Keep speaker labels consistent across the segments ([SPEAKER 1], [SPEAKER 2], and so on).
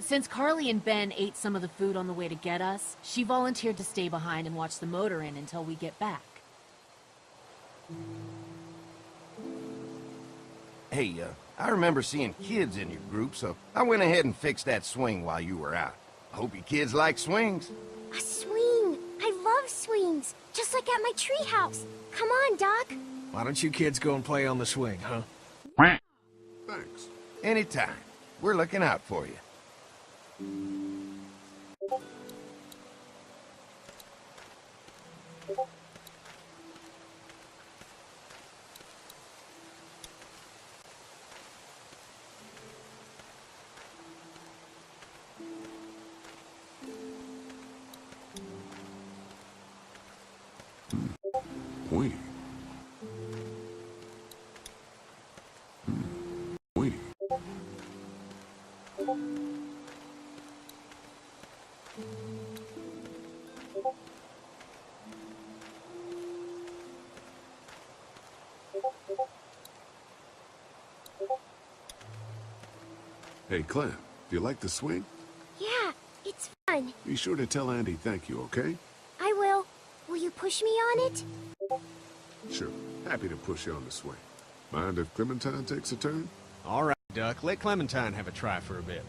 [SPEAKER 1] Since Carly and Ben ate some of the food on the way to get us, she volunteered to stay behind and watch the motor inn until we get back.
[SPEAKER 2] Hey, I remember seeing kids in your group, so I went ahead and fixed that swing while you were out. I hope you kids like swings.
[SPEAKER 3] A swing! I love swings! Just like at my treehouse. Come on, Doc.
[SPEAKER 4] Why don't you kids go and play on the swing, huh?
[SPEAKER 2] Thanks. Anytime. We're looking out for you.
[SPEAKER 5] Oui. Oui. Hey, Clem, do you like the swing?
[SPEAKER 3] Yeah, it's fun.
[SPEAKER 5] Be sure to tell Andy thank you, okay?
[SPEAKER 3] I will. Will you push me on it?
[SPEAKER 5] Sure. Happy to push you on the swing. Mind if Clementine takes a turn?
[SPEAKER 4] All right, Duck. Let Clementine have a try for a bit.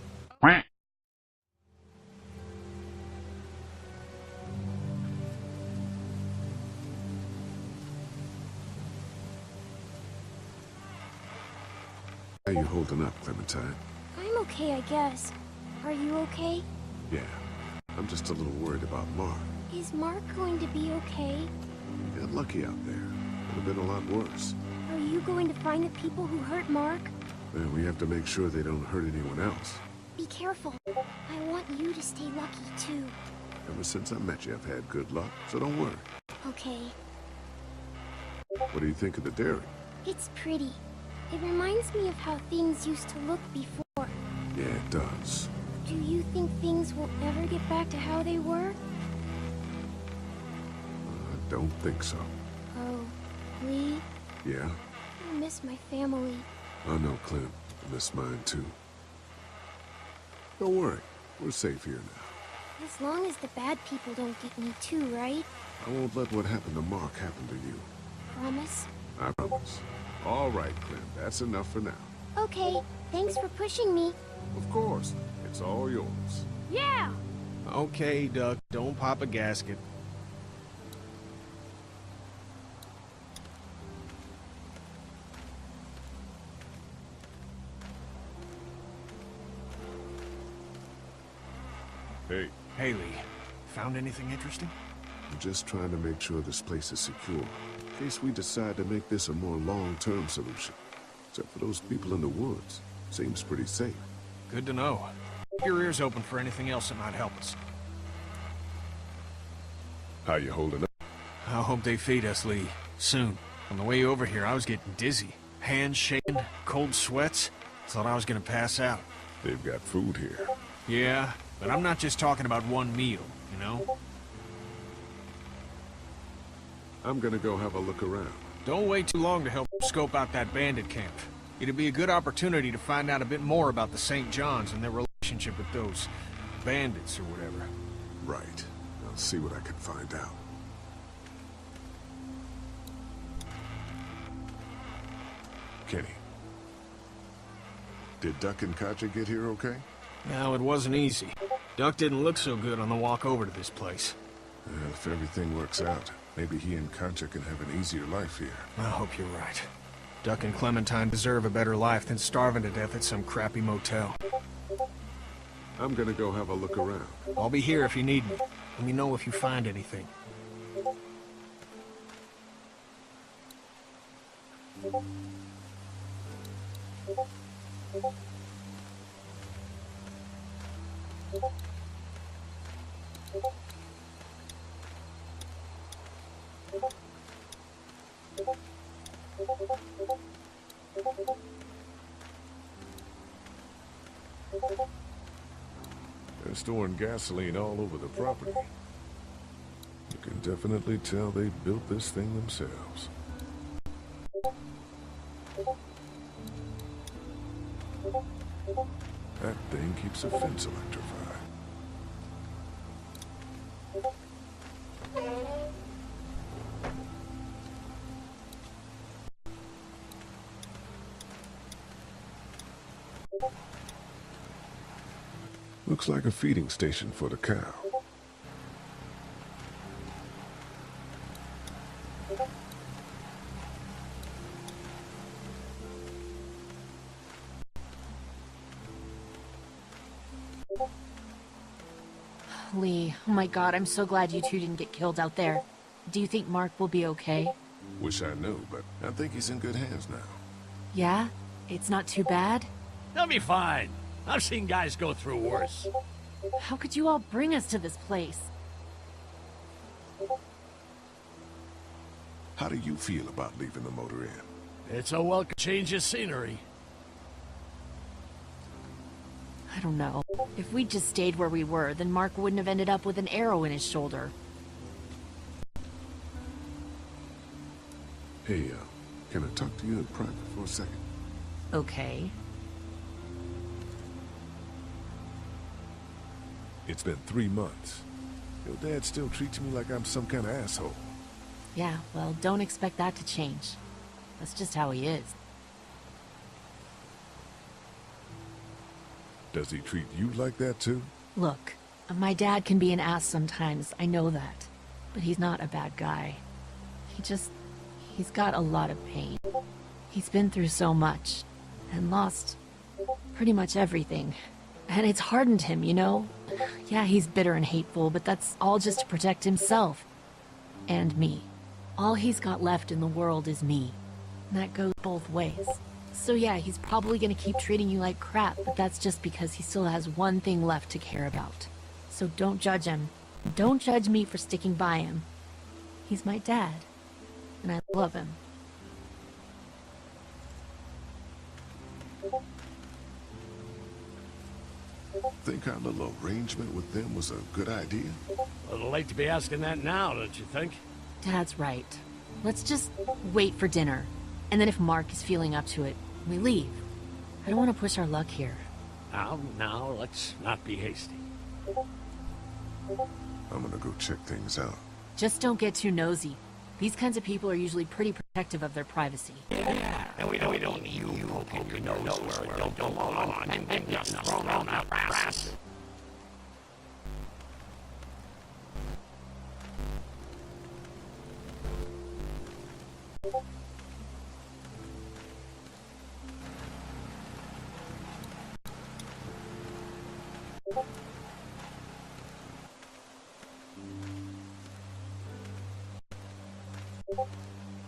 [SPEAKER 5] How you holding up, Clementine?
[SPEAKER 3] I'm okay, I guess. Are you okay?
[SPEAKER 5] Yeah. I'm just a little worried about Mark.
[SPEAKER 3] Is Mark going to be okay?
[SPEAKER 5] Got lucky out there. Could have been a lot worse.
[SPEAKER 3] Are you going to find the people who hurt Mark?
[SPEAKER 5] And we have to make sure they don't hurt anyone else.
[SPEAKER 3] Be careful. I want you to stay lucky, too.
[SPEAKER 5] Ever since I met you, I've had good luck, so don't worry.
[SPEAKER 3] Okay.
[SPEAKER 5] What do you think of the dairy?
[SPEAKER 3] It's pretty. It reminds me of how things used to look before.
[SPEAKER 5] Yeah, it does.
[SPEAKER 3] Do you think things will ever get back to how they were?
[SPEAKER 5] I don't think so.
[SPEAKER 3] Oh, Lee?
[SPEAKER 5] Yeah?
[SPEAKER 3] I miss my family.
[SPEAKER 5] I know, Clem. I miss mine, too. Don't worry. We're safe here now.
[SPEAKER 3] As long as the bad people don't get me too, right?
[SPEAKER 5] I won't let what happened to Mark happen to you.
[SPEAKER 3] Promise?
[SPEAKER 5] I promise. All right, Clem. That's enough for now.
[SPEAKER 3] Okay. Thanks for pushing me.
[SPEAKER 5] Of course. It's all yours.
[SPEAKER 3] Yeah!
[SPEAKER 4] Okay, Duck. Don't pop a gasket.
[SPEAKER 5] Hey.
[SPEAKER 4] Hey, Lee. Found anything interesting?
[SPEAKER 5] I'm just trying to make sure this place is secure, in case we decide to make this a more long-term solution. Except for those people in the woods. Seems pretty safe.
[SPEAKER 4] Good to know. Keep your ears open for anything else that might help us.
[SPEAKER 5] How you holding up?
[SPEAKER 4] I hope they feed us, Lee. Soon. On the way over here, I was getting dizzy. Hands shaking, cold sweats. Thought I was gonna pass out.
[SPEAKER 5] They've got food here.
[SPEAKER 4] Yeah, but I'm not just talking about one meal, you know?
[SPEAKER 5] I'm gonna go have a look around.
[SPEAKER 4] Don't wait too long to help scope out that bandit camp. It'd be a good opportunity to find out a bit more about the St. John's and their relationship with those bandits or whatever.
[SPEAKER 5] Right. I'll see what I can find out. Kenny. Did Duck and Katja get here okay?
[SPEAKER 4] No, it wasn't easy. Duck didn't look so good on the walk over to this place.
[SPEAKER 5] Well, if everything works out, maybe he and Katja can have an easier life here.
[SPEAKER 4] I hope you're right. Duck and Clementine deserve a better life than starving to death at some crappy motel.
[SPEAKER 5] I'm gonna go have a look around.
[SPEAKER 4] I'll be here if you need me. Let me know if you find anything.
[SPEAKER 5] They're storing gasoline all over the property. You can definitely tell they built this thing themselves. That thing keeps a fence electrified. Looks like a feeding station for the cow.
[SPEAKER 1] Lee, oh my god, I'm so glad you two didn't get killed out there. Do you think Mark will be okay?
[SPEAKER 5] Wish I knew, but I think he's in good hands now.
[SPEAKER 1] Yeah? It's not too bad?
[SPEAKER 6] They'll be fine. I've seen guys go through worse.
[SPEAKER 1] How could you all bring us to this place?
[SPEAKER 5] How do you feel about leaving the motor in?
[SPEAKER 6] It's a welcome change of scenery.
[SPEAKER 1] I don't know. If we'd just stayed where we were, then Mark wouldn't have ended up with an arrow in his shoulder.
[SPEAKER 5] Hey, can I talk to you in private for a second?
[SPEAKER 1] Okay.
[SPEAKER 5] It's been 3 months. Your dad still treats me like I'm some kind of asshole.
[SPEAKER 1] Yeah, well, don't expect that to change. That's just how he is.
[SPEAKER 5] Does he treat you like that too?
[SPEAKER 1] Look, my dad can be an ass sometimes, I know that. But he's not a bad guy. He's got a lot of pain. He's been through so much, and lost pretty much everything. And it's hardened him, you know? Yeah, he's bitter and hateful, but that's all just to protect himself. And me. All he's got left in the world is me. And that goes both ways. So yeah, he's probably gonna keep treating you like crap, but that's just because he still has one thing left to care about. So don't judge him. Don't judge me for sticking by him. He's my dad. And I love him.
[SPEAKER 5] Think our little arrangement with them was a good idea?
[SPEAKER 6] A little late to be asking that now, don't you think?
[SPEAKER 1] Dad's right. Let's just wait for dinner. And then if Mark is feeling up to it, we leave. I don't want to push our luck here.
[SPEAKER 6] Now, let's not be hasty.
[SPEAKER 5] I'm gonna go check things out.
[SPEAKER 1] Just don't get too nosy. These kinds of people are usually pretty protective of their privacy.
[SPEAKER 6] And we don't need you poking your nose where it don't belong and just thrown on our ass.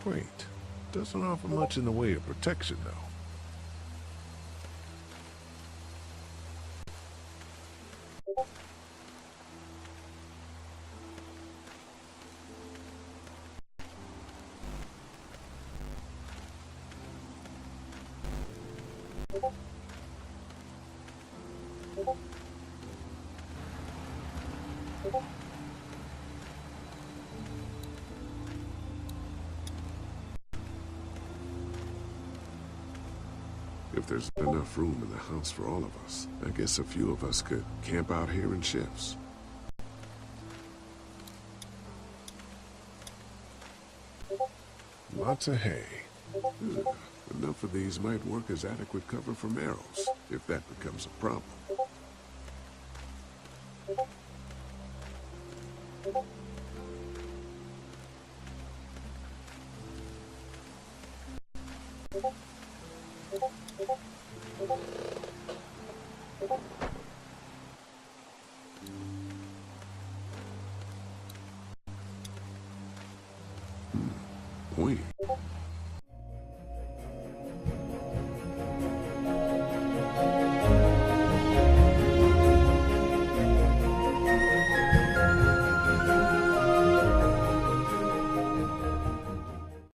[SPEAKER 5] Wait, doesn't offer much in the way of protection, though. If there's enough room in the house for all of us, I guess a few of us could camp out here in shifts. Lots of hay. Ugh, enough of these might work as adequate cover from arrows, if that becomes a problem.